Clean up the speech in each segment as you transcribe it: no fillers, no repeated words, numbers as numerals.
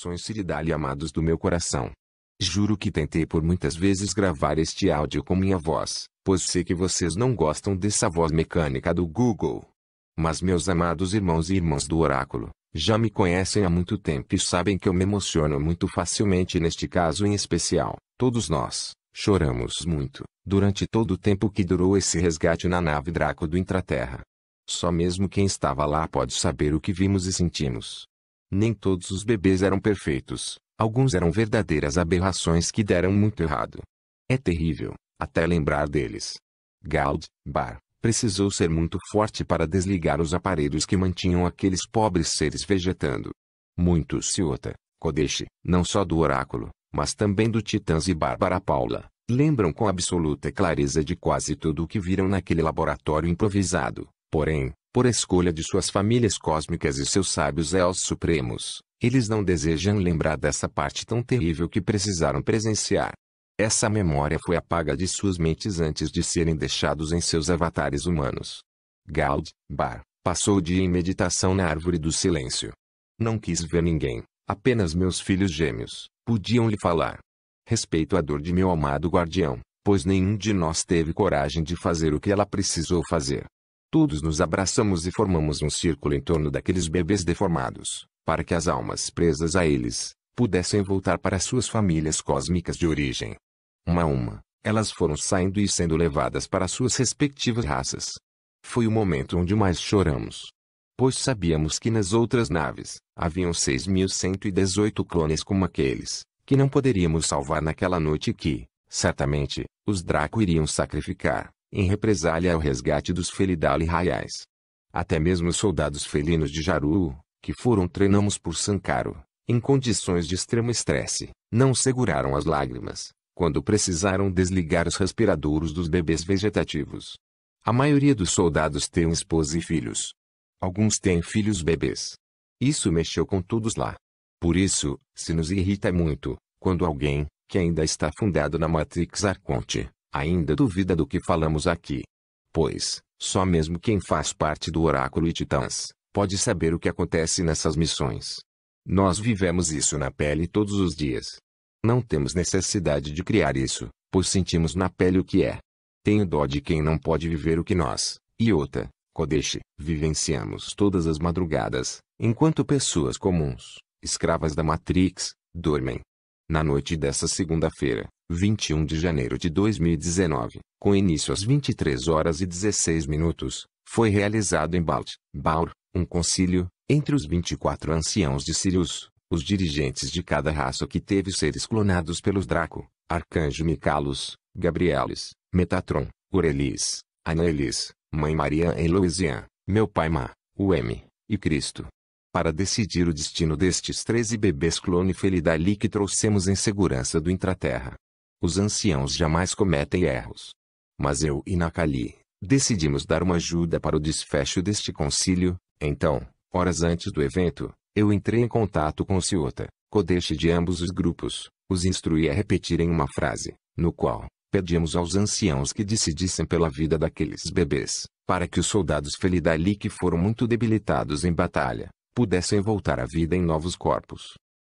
Saudações Siridali amados do meu coração. Juro que tentei por muitas vezes gravar este áudio com minha voz, pois sei que vocês não gostam dessa voz mecânica do Google. Mas meus amados irmãos e irmãs do oráculo, já me conhecem há muito tempo e sabem que eu me emociono muito facilmente neste caso em especial. Todos nós choramos muito, durante todo o tempo que durou esse resgate na nave Draco do Intraterra. Só mesmo quem estava lá pode saber o que vimos e sentimos. Nem todos os bebês eram perfeitos, alguns eram verdadeiras aberrações que deram muito errado. É terrível, até lembrar deles. Gald, Bar, precisou ser muito forte para desligar os aparelhos que mantinham aqueles pobres seres vegetando. Muitos Siota, Kodesh, não só do oráculo, mas também do Titãs e Bárbara Paula, lembram com absoluta clareza de quase tudo o que viram naquele laboratório improvisado. Porém, por escolha de suas famílias cósmicas e seus sábios eos supremos, eles não desejam lembrar dessa parte tão terrível que precisaram presenciar. Essa memória foi apaga de suas mentes antes de serem deixados em seus avatares humanos. Gald, Bar, passou o dia em meditação na árvore do silêncio. Não quis ver ninguém, apenas meus filhos gêmeos, podiam lhe falar. Respeito a dor de meu amado guardião, pois nenhum de nós teve coragem de fazer o que ela precisou fazer. Todos nos abraçamos e formamos um círculo em torno daqueles bebês deformados, para que as almas presas a eles pudessem voltar para suas famílias cósmicas de origem. Uma a uma, elas foram saindo e sendo levadas para suas respectivas raças. Foi o momento onde mais choramos. Pois sabíamos que nas outras naves, haviam 6.118 clones como aqueles, que não poderíamos salvar naquela noite e que, certamente, os Draco iriam sacrificar, em represália ao resgate dos Felidali Raiais. Até mesmo os soldados felinos de Jaru, que foram treinados por Sankaro, em condições de extremo estresse, não seguraram as lágrimas, quando precisaram desligar os respiradouros dos bebês vegetativos. A maioria dos soldados tem esposa e filhos. Alguns têm filhos bebês. Isso mexeu com todos lá. Por isso, se nos irrita muito, quando alguém, que ainda está fundado na Matrix Arconte, ainda duvida do que falamos aqui. Pois, só mesmo quem faz parte do Oráculo e Titãs, pode saber o que acontece nessas missões. Nós vivemos isso na pele todos os dias. Não temos necessidade de criar isso, pois sentimos na pele o que é. Tenho dó de quem não pode viver o que nós, Iota, Kodesh, vivenciamos todas as madrugadas, enquanto pessoas comuns, escravas da Matrix, dormem. Na noite dessa segunda-feira, 21 de janeiro de 2019, com início às 23 horas e 16 minutos, foi realizado em Baur, um concílio, entre os 24 anciãos de Sirius, os dirigentes de cada raça que teve seres clonados pelos Draco, Arcanjo Micalos, Gabrielis, Metatron, Urelis, Anaelis, Mãe Maria Eloisian, meu pai M, e Cristo. Para decidir o destino destes 13 bebês clone Felidali que trouxemos em segurança do Intraterra. Os anciãos jamais cometem erros. Mas eu e Nakali decidimos dar uma ajuda para o desfecho deste concílio. Então, horas antes do evento, eu entrei em contato com o Siota, Kodesh de ambos os grupos, os instruí a repetirem uma frase, no qual pedimos aos anciãos que decidissem pela vida daqueles bebês, para que os soldados Felidali que foram muito debilitados em batalha, pudessem voltar à vida em novos corpos.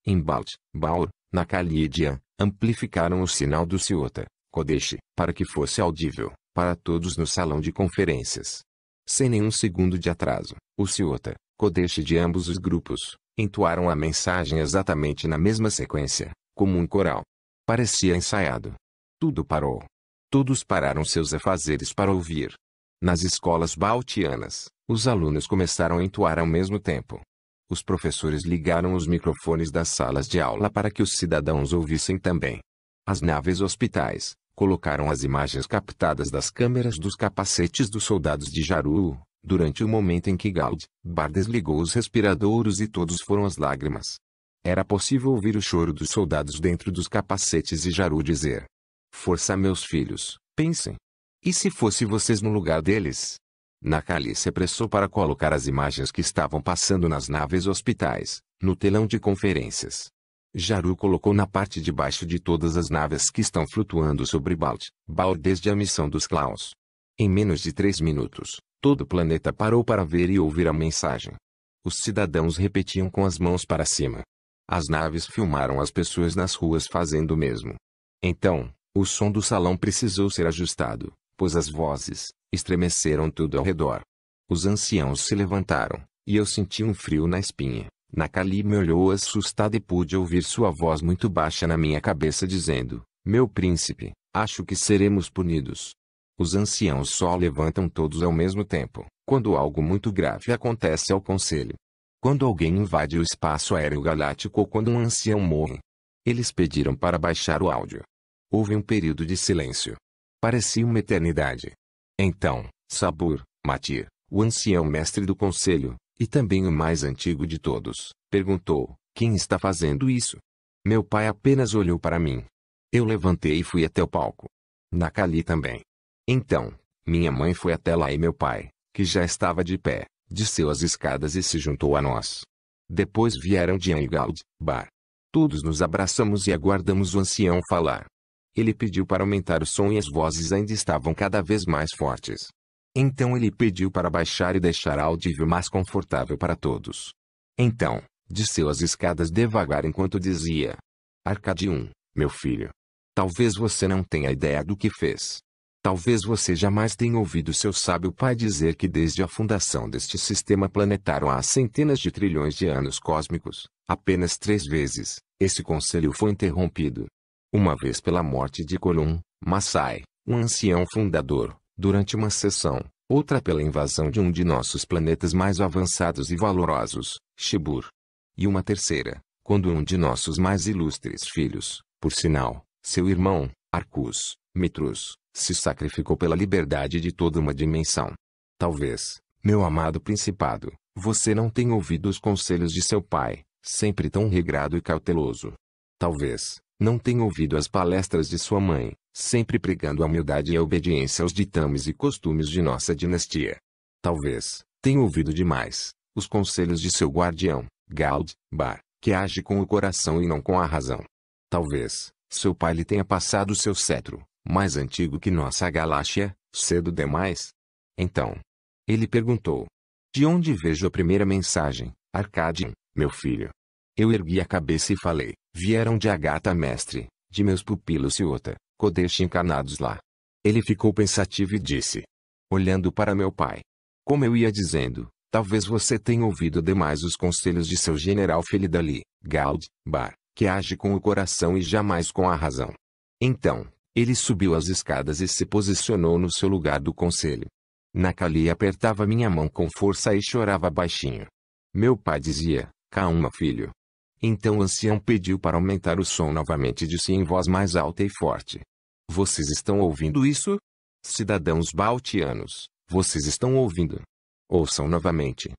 Em Baur, Nakali e Dian, amplificaram o sinal do Siota, Kodesh, para que fosse audível, para todos no salão de conferências. Sem nenhum segundo de atraso, o Siota, Kodesh de ambos os grupos, entoaram a mensagem exatamente na mesma sequência, como um coral. Parecia ensaiado. Tudo parou. Todos pararam seus afazeres para ouvir. Nas escolas bautianas, os alunos começaram a entoar ao mesmo tempo. Os professores ligaram os microfones das salas de aula para que os cidadãos ouvissem também. As naves hospitais colocaram as imagens captadas das câmeras dos capacetes dos soldados de Jaru, durante o momento em que Bar desligou os respiradouros e todos foram às lágrimas. Era possível ouvir o choro dos soldados dentro dos capacetes e Jaru dizer: "Força, meus filhos, pensem. E se fosse vocês no lugar deles?" Nakali se apressou para colocar as imagens que estavam passando nas naves hospitais, no telão de conferências. Jaru colocou na parte de baixo de todas as naves que estão flutuando sobre Baur desde a missão dos Klaus. Em menos de 3 minutos, todo o planeta parou para ver e ouvir a mensagem. Os cidadãos repetiam com as mãos para cima. As naves filmaram as pessoas nas ruas fazendo o mesmo. Então, o som do salão precisou ser ajustado, pois as vozes estremeceram tudo ao redor. Os anciãos se levantaram, e eu senti um frio na espinha. Nakali me olhou assustada e pude ouvir sua voz muito baixa na minha cabeça dizendo: meu príncipe, acho que seremos punidos. Os anciãos só levantam todos ao mesmo tempo, quando algo muito grave acontece ao conselho. Quando alguém invade o espaço aéreo galáctico ou quando um ancião morre. Eles pediram para baixar o áudio. Houve um período de silêncio. Parecia uma eternidade. Então, Sabur, Matir, o ancião mestre do conselho, e também o mais antigo de todos, perguntou: quem está fazendo isso? Meu pai apenas olhou para mim. Eu levantei e fui até o palco. Nakali também. Então, minha mãe foi até lá e meu pai, que já estava de pé, desceu as escadas e se juntou a nós. Depois vieram Dian e Gald, Bar. Todos nos abraçamos e aguardamos o ancião falar. Ele pediu para aumentar o som e as vozes ainda estavam cada vez mais fortes. Então ele pediu para baixar e deixar a audível mais confortável para todos. Então, desceu as escadas devagar enquanto dizia: Arcade meu filho. Talvez você não tenha ideia do que fez. Talvez você jamais tenha ouvido seu sábio pai dizer que desde a fundação deste sistema planetário há centenas de trilhões de anos cósmicos, apenas 3 vezes, esse conselho foi interrompido. Uma vez pela morte de Kolum, Massai, um ancião fundador, durante uma sessão, outra pela invasão de um de nossos planetas mais avançados e valorosos, Shibur. E uma terceira, quando um de nossos mais ilustres filhos, por sinal, seu irmão, Arcus, Mitrus, se sacrificou pela liberdade de toda uma dimensão. Talvez, meu amado principado, você não tenha ouvido os conselhos de seu pai, sempre tão regrado e cauteloso. Talvez, não tenha ouvido as palestras de sua mãe, sempre pregando a humildade e a obediência aos ditames e costumes de nossa dinastia. Talvez, tenha ouvido demais os conselhos de seu guardião, Gald, Bar, que age com o coração e não com a razão. Talvez, seu pai lhe tenha passado seu cetro, mais antigo que nossa galáxia, cedo demais. Então, ele perguntou: de onde vejo a primeira mensagem, Arcadian, meu filho? Eu ergui a cabeça e falei: vieram de Agatha mestre, de meus pupilos Ciota, Kodesh encarnados lá. Ele ficou pensativo e disse, olhando para meu pai: como eu ia dizendo, talvez você tenha ouvido demais os conselhos de seu general Felidali, Gald, Bar, que age com o coração e jamais com a razão. Então, ele subiu as escadas e se posicionou no seu lugar do conselho. Nakali apertava minha mão com força e chorava baixinho. Meu pai dizia: calma, filho. Então o ancião pediu para aumentar o som novamente e disse em voz mais alta e forte: vocês estão ouvindo isso? Cidadãos baltianos, vocês estão ouvindo? Ouçam novamente.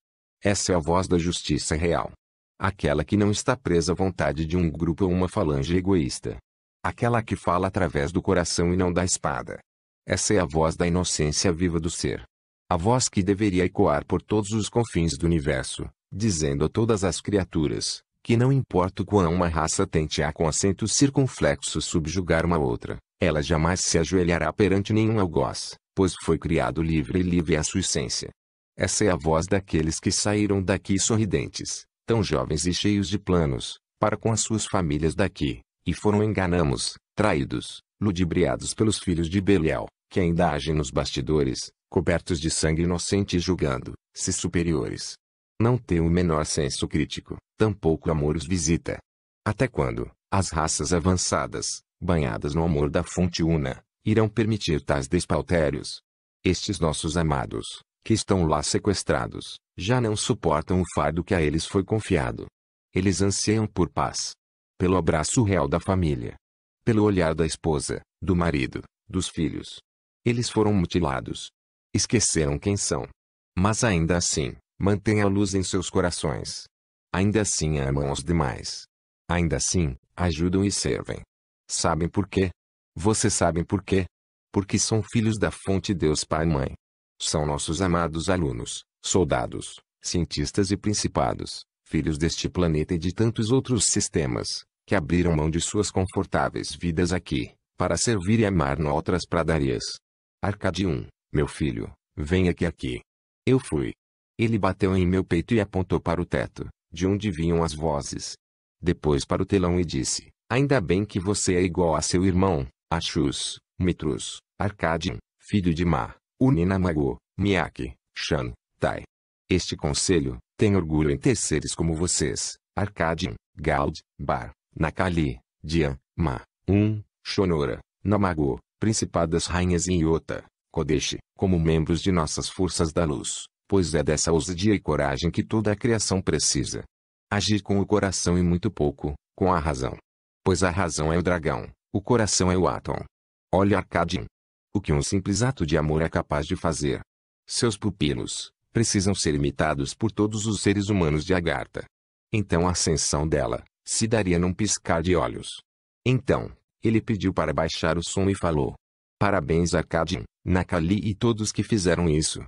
Essa é a voz da justiça real. Aquela que não está presa à vontade de um grupo ou uma falange egoísta. Aquela que fala através do coração e não da espada. Essa é a voz da inocência viva do ser. A voz que deveria ecoar por todos os confins do universo, dizendo a todas as criaturas, que não importa o quão uma raça tente a com acento circunflexo subjugar uma outra, ela jamais se ajoelhará perante nenhum algoz, pois foi criado livre e livre é a sua essência. Essa é a voz daqueles que saíram daqui sorridentes, tão jovens e cheios de planos, para com as suas famílias daqui, e foram enganados, traídos, ludibriados pelos filhos de Belial, que ainda agem nos bastidores, cobertos de sangue inocente e julgando-se superiores. Não têm o menor senso crítico, tampouco amor os visita. Até quando, as raças avançadas, banhadas no amor da fonte una, irão permitir tais despautérios? Estes nossos amados, que estão lá sequestrados, já não suportam o fardo que a eles foi confiado. Eles anseiam por paz. Pelo abraço real da família. Pelo olhar da esposa, do marido, dos filhos. Eles foram mutilados. Esqueceram quem são. Mas ainda assim, mantêm a luz em seus corações. Ainda assim amam os demais. Ainda assim, ajudam e servem. Sabem por quê? Vocês sabem por quê? Porque são filhos da fonte Deus Pai e Mãe. São nossos amados alunos, soldados, cientistas e principados, filhos deste planeta e de tantos outros sistemas, que abriram mão de suas confortáveis vidas aqui, para servir e amar noutras pradarias. Arcadium, meu filho, venha aqui. Eu fui. Ele bateu em meu peito e apontou para o teto, de onde vinham as vozes. Depois para o telão e disse: ainda bem que você é igual a seu irmão, Achus, Mitrus, Arcadian, filho de Ma, Uninamago, Miaki, Shan, Tai. Este conselho tem orgulho em ter seres como vocês, Arcadian, Gald, Bar, Nakali, Dian, Ma, Shonora, Namago, Principadas Rainhas e Iota, Kodesh, como membros de nossas forças da luz, pois é dessa ousadia e coragem que toda a criação precisa. Agir com o coração e muito pouco, com a razão. Pois a razão é o dragão, o coração é o Atom. Olha Arcadian. O que um simples ato de amor é capaz de fazer. Seus pupilos precisam ser imitados por todos os seres humanos de Agartha. Então a ascensão dela se daria num piscar de olhos. Então, ele pediu para baixar o som e falou: parabéns Arcadian, Nakali e todos que fizeram isso.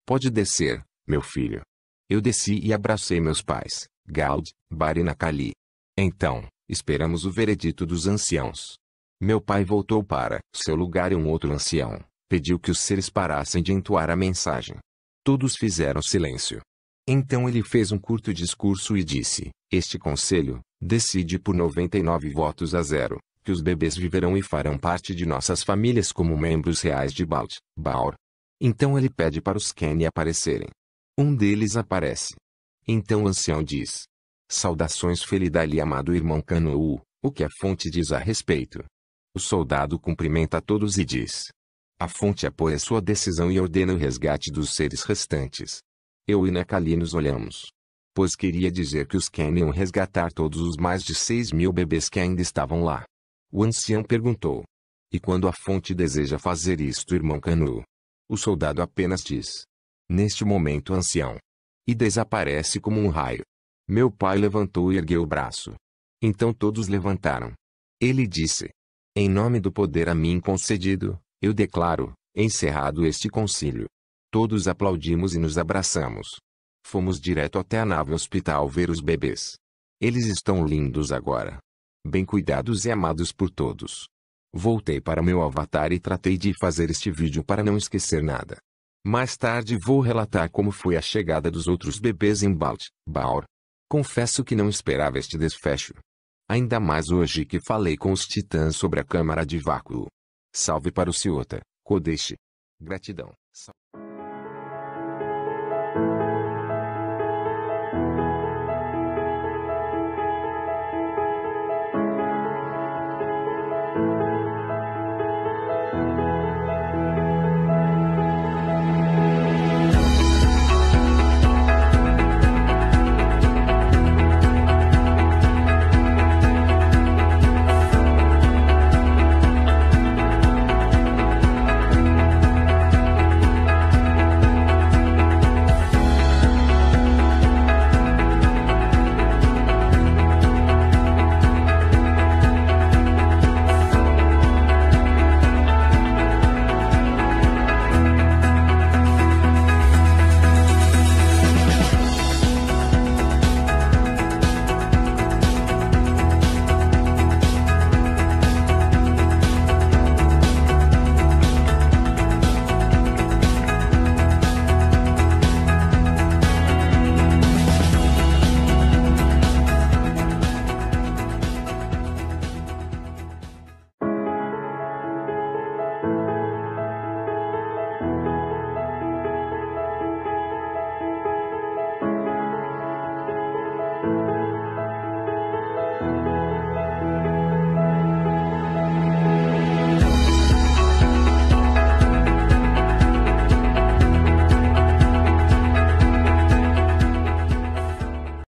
Pode descer, meu filho. Eu desci e abracei meus pais, Gald, Bar e Nakali. Então, esperamos o veredito dos anciãos. Meu pai voltou para seu lugar e um outro ancião pediu que os seres parassem de entoar a mensagem. Todos fizeram silêncio. Então ele fez um curto discurso e disse: este conselho decide por 99 votos a 0, que os bebês viverão e farão parte de nossas famílias como membros reais de Bald, Baur. Então ele pede para os Kenny aparecerem. Um deles aparece. Então o ancião diz: saudações Felidali amado irmão Canu, o que a fonte diz a respeito? O soldado cumprimenta a todos e diz: a fonte apoia sua decisão e ordena o resgate dos seres restantes. Eu e Nakali nos olhamos. Pois queria dizer que os Kenny iam resgatar todos os mais de 6.000 bebês que ainda estavam lá. O ancião perguntou: e quando a fonte deseja fazer isto, irmão Canu? O soldado apenas diz: neste momento, ancião. E desaparece como um raio. Meu pai levantou e ergueu o braço. Então todos levantaram. Ele disse: em nome do poder a mim concedido, eu declaro encerrado este concílio. Todos aplaudimos e nos abraçamos. Fomos direto até a nave hospital ver os bebês. Eles estão lindos agora. Bem cuidados e amados por todos. Voltei para meu avatar e tratei de fazer este vídeo para não esquecer nada. Mais tarde vou relatar como foi a chegada dos outros bebês em Bald, Baur. Confesso que não esperava este desfecho. Ainda mais hoje que falei com os titãs sobre a câmara de vácuo. Salve para o Ciota, Kodesh. Gratidão.